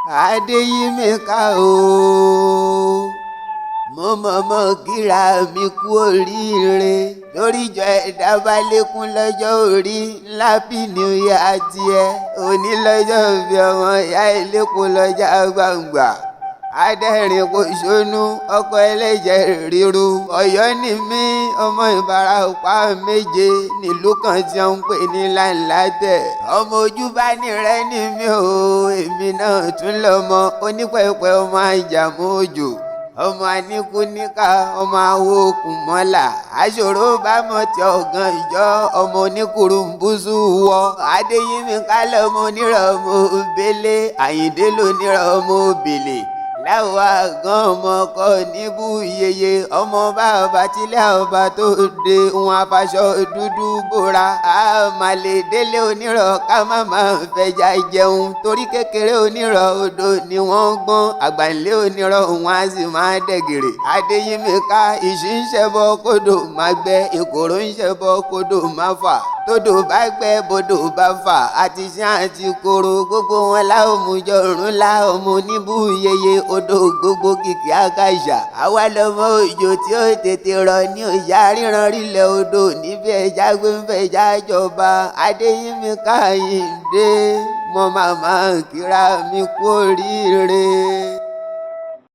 Adéyímíkà o, mo mọ̀mọ́ kíra mi kú oríire lórí ìjọ ẹ̀dá bá lékún lọ́jọ́ orí Happy New Year tiẹ̀ òní lọ́jọ́ bí ọmọ ìyá ìlépo lọ́jà gbangba adẹ́rìn pòṣónú ọkọ ẹlẹ́jẹ̀ ríru Ọ̀yọ́ ni mí ọmọ Ìbàràpá méje nílùú kan tí wọ́n ń pè ní Láńlátẹ̀ ọmọ Ojúbánirẹ́ ni mí o èmi náà tún lọ́mọ onípẹ̀pẹ̀ ọmọ Àjàmú Òjò ọmọ Aníkúníkà ọmọ Awókùn mọ́là aṣòro bá mọ̀ tí ọ̀gán ìjọ ọmọ Oníkùrùmbùsù wọ Adéyímíkà lọ́mọ onírọ̀mọ òbélé Àyìndé lónírọ̀mọ òbèlè láwa gan ọmọ ọkọ níbú yeye ọmọ bàbá tílé ọba tó dé wọn afaṣọ dúdú bóra àmàlè délé onírọ̀ ká má máa fẹjà jẹun torí kékeré onírọ̀ odò ni wọ́n gbọ́n àgbàlẹ onírọ̀ wọn á sì máa dẹ̀gìrì Adéyímíkà ìṣí ń ṣẹbọ kódò má gbẹ ìkòrò ń ṣẹbọ kódò má fà tódò bá gbẹ bodò bá fà àti ṣán àti kóró gbogbo wọn láwọn mú jọrùn láwọn mú níbú yeye odò gbogbo kìkì àkàṣà àwa lọmọ òjò tí ó tètè rọ ní òyà ríran rílẹ̀ odò níbi ẹja gbé ń fẹjà jọba Adéyímíkà Àyìndé mo màmá kíra mi kú oríire.